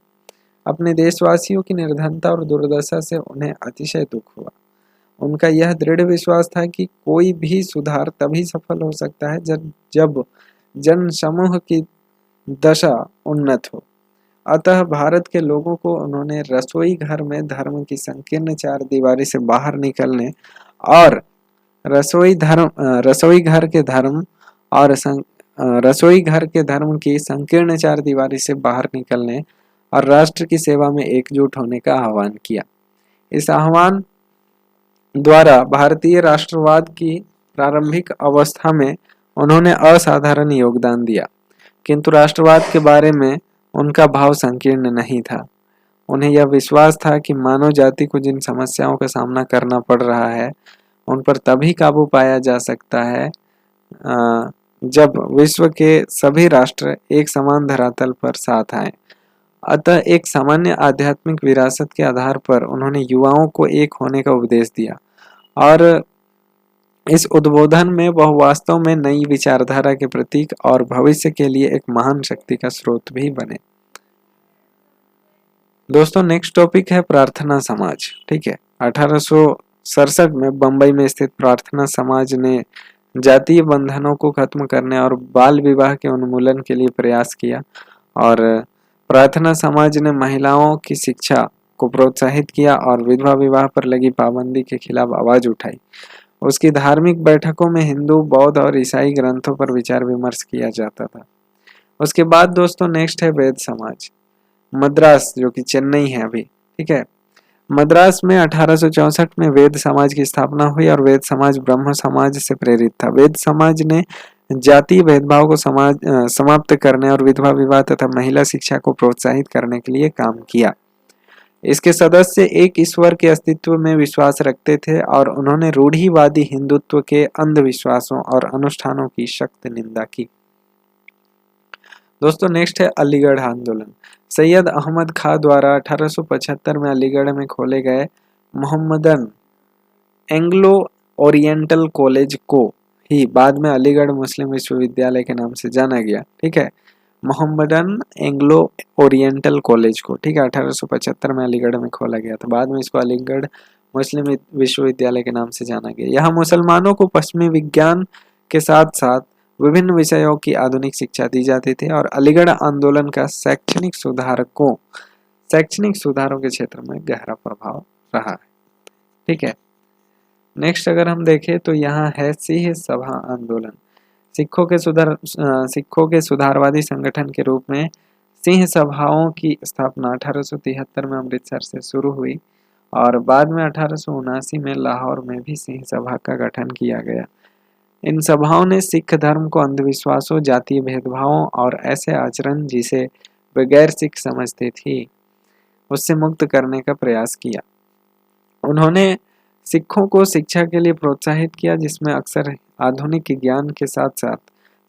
अपने देशवासियों की निर्धनता और दुर्दशा से उन्हें अतिशय दुख हुआ। उनका यह दृढ़ विश्वास था कि कोई भी सुधार तभी सफल हो सकता है जब जन समूह की दशा उन्नत हो। अतः भारत के लोगों को उन्होंने रसोई घर में धर्म की संकीर्ण चार दीवारी से बाहर निकलने और रसोई घर के धर्म और रसोई घर के धर्म की संकीर्ण चार दीवारी से बाहर निकलने और राष्ट्र की सेवा में एकजुट होने का आह्वान किया। इस आह्वान द्वारा भारतीय राष्ट्रवाद की प्रारंभिक अवस्था में उन्होंने असाधारण योगदान दिया, किंतु राष्ट्रवाद के बारे में उनका भाव संकीर्ण नहीं था। उन्हें यह विश्वास था कि मानव जाति को जिन समस्याओं का सामना करना पड़ रहा है उन पर तभी काबू पाया जा सकता है जब विश्व के सभी राष्ट्र एक समान धरातल पर साथ आए। अतः एक सामान्य आध्यात्मिक विरासत के आधार पर उन्होंने युवाओं को एक होने का उपदेश दिया और इस उद्बोधन में वह वास्तव में नई विचारधारा के प्रतीक और भविष्य के लिए एक महान शक्ति का स्रोत भी बने। दोस्तों नेक्स्ट टॉपिक है प्रार्थना समाज। ठीक है, 1867 में बंबई में स्थित प्रार्थना समाज ने जातीय बंधनों को खत्म करने और बाल विवाह के उन्मूलन के लिए प्रयास किया और प्रार्थना समाज ने महिलाओं की शिक्षा को प्रोत्साहित किया और विधवा विवाह पर लगी पाबंदी के खिलाफ आवाज उठाई। उसकी धार्मिक बैठकों में हिंदू, बौद्ध और ईसाई ग्रंथों पर विचार विमर्श किया जाता था। उसके बाद दोस्तों नेक्स्ट है वेद समाज। मद्रास, जो कि चेन्नई है अभी, ठीक है, मद्रास में 1864 में वेद समाज की स्थापना हुई और वेद समाज ब्रह्म समाज से प्रेरित था। वेद समाज ने जातीय भेदभाव को समाप्त करने और विधवा विवाह तथा महिला शिक्षा को प्रोत्साहित करने के लिए काम किया। इसके सदस्य एक ईश्वर के अस्तित्व में विश्वास रखते थे और उन्होंने रूढ़िवादी हिंदुत्व के अंधविश्वासों और अनुष्ठानों की सख्त निंदा की। दोस्तों नेक्स्ट है अलीगढ़ आंदोलन। सैयद अहमद खां द्वारा 1875 में अलीगढ़ में खोले गए मोहम्मदन एंग्लो ओरिएंटल कॉलेज को ही बाद में अलीगढ़ मुस्लिम विश्वविद्यालय के नाम से जाना गया। ठीक है, मोहम्मदन एंग्लो ओरिएंटल कॉलेज को, ठीक है, 1875 में अलीगढ़ में खोला गया था। बाद में इसको अलीगढ़ मुस्लिम विश्वविद्यालय के नाम से जाना गया। यहाँ मुसलमानों को पश्चिमी विज्ञान के साथ साथ विभिन्न विषयों की आधुनिक शिक्षा दी जाती थी और अलीगढ़ आंदोलन का शैक्षणिक सुधारों के क्षेत्र में गहरा प्रभाव रहा है। ठीक है, नेक्स्ट अगर हम देखें तो यहाँ है सिंह सभा आंदोलन। सिखों के सुधारवादी संगठन के रूप में सिंह सभाओं की स्थापना 1873 में अमृतसर से शुरू हुई और बाद में 1879 में लाहौर में भी सिंह सभा का गठन किया गया। इन सभाओं ने सिख धर्म को अंधविश्वासों, जातीय भेदभावों और ऐसे आचरण जिसे वे गैर सिख समझते थी उससे मुक्त करने का प्रयास किया। उन्होंने सिखों को शिक्षा के लिए प्रोत्साहित किया जिसमें अक्सर आधुनिक ज्ञान के साथ साथ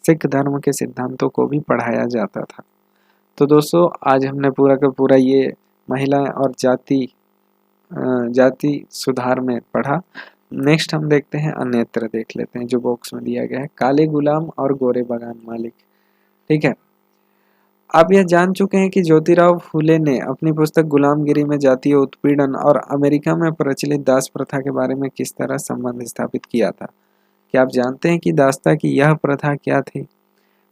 सिख धर्म के सिद्धांतों को भी पढ़ाया जाता था। तो दोस्तों आज हमने पूरा का पूरा ये महिला और जाति सुधार में पढ़ा। नेक्स्ट हम देखते हैं अन्यत्र, देख लेते हैं जो बॉक्स में दिया गया है, काले गुलाम और गोरे बागान मालिक। ठीक है, आप यह जान चुके हैं कि ज्योतिराव फूले ने अपनी पुस्तक गुलामगिरी में जातीय उत्पीड़न और अमेरिका में प्रचलित दास प्रथा के बारे में किस तरह संबंध स्थापित किया था। क्या आप जानते हैं कि दासता की यह प्रथा क्या थी?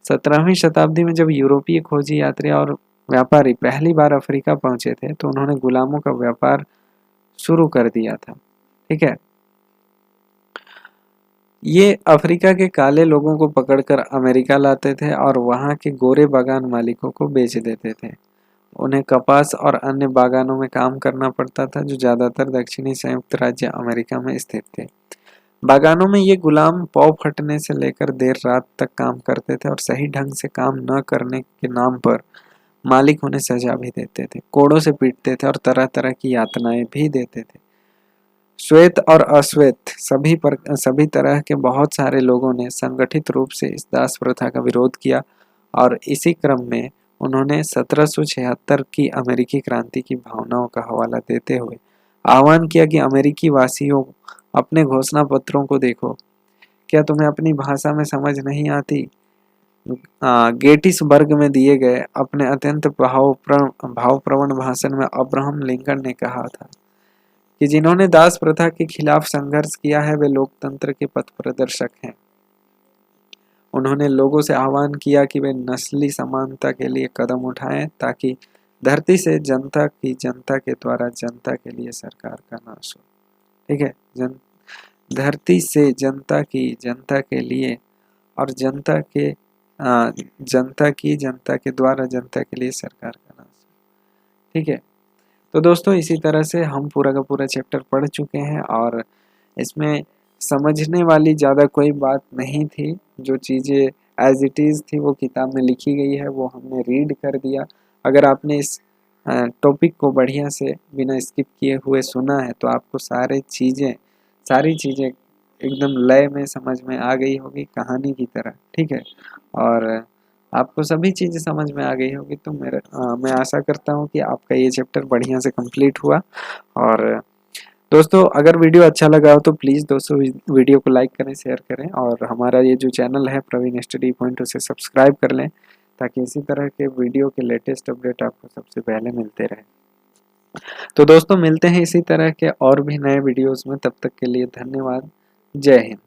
17वीं शताब्दी में जब यूरोपीय खोजी यात्री और व्यापारी पहली बार अफ्रीका पहुंचे थे तो उन्होंने गुलामों का व्यापार शुरू कर दिया था। ठीक है, ये अफ्रीका के काले लोगों को पकड़कर अमेरिका लाते थे और वहां के गोरे बागान मालिकों को बेच देते थे। उन्हें कपास और अन्य बागानों में काम करना पड़ता था जो ज्यादातर दक्षिणी संयुक्त राज्य अमेरिका में स्थित थे। बागानों में ये गुलाम पौ फटने से लेकर देर रात तक काम करते थे और सही ढंग से काम न करने के नाम पर मालिक उन्हें सजा भी देते थे, कोड़ों से पीटते थे और तरह तरह की यातनाएं भी देते थे। श्वेत और अश्वेत सभी तरह के बहुत सारे लोगों ने संगठित रूप से इस दास प्रथा का विरोध किया और इसी क्रम में उन्होंने 1776 की अमेरिकी क्रांति की भावनाओं का हवाला देते हुए आह्वान किया कि अमेरिकी वासियों अपने घोषणा पत्रों को देखो, क्या तुम्हें अपनी भाषा में समझ नहीं आती? गेटिसबर्ग में दिए गए अपने अत्यंत भावप्रवण भाषण में अब्राहम लिंकन ने कहा था कि जिन्होंने दास प्रथा के खिलाफ संघर्ष किया है वे लोकतंत्र के पथ प्रदर्शक हैं। उन्होंने लोगों से आह्वान किया कि वे नस्ली समानता के लिए कदम उठाएं ताकि धरती से जनता के द्वारा जनता के लिए सरकार का नाश हो। ठीक है, धरती से जनता के लिए और जनता के द्वारा जनता के लिए सरकार का नाश। ठीक है, तो दोस्तों इसी तरह से हम पूरा का पूरा चैप्टर पढ़ चुके हैं और इसमें समझने वाली ज़्यादा कोई बात नहीं थी। जो चीज़ें एज इट इज़ थी वो किताब में लिखी गई है, वो हमने रीड कर दिया। अगर आपने इस टॉपिक को बढ़िया से बिना स्किप किए हुए सुना है तो आपको सारी चीज़ें एकदम लय में समझ में आ गई होगी कहानी की तरह। ठीक है, और आपको सभी चीज़ें समझ में आ गई होगी। तो मैं आशा करता हूँ कि आपका ये चैप्टर बढ़िया से कंप्लीट हुआ। और दोस्तों अगर वीडियो अच्छा लगा हो तो प्लीज़ दोस्तों वीडियो को लाइक करें, शेयर करें और हमारा ये जो चैनल है प्रवीण स्टडी पॉइंट उसे सब्सक्राइब कर लें, ताकि इसी तरह के वीडियो के लेटेस्ट अपडेट आपको सबसे पहले मिलते रहे। तो दोस्तों मिलते हैं इसी तरह के और भी नए वीडियोस में, तब तक के लिए धन्यवाद। जय हिंद।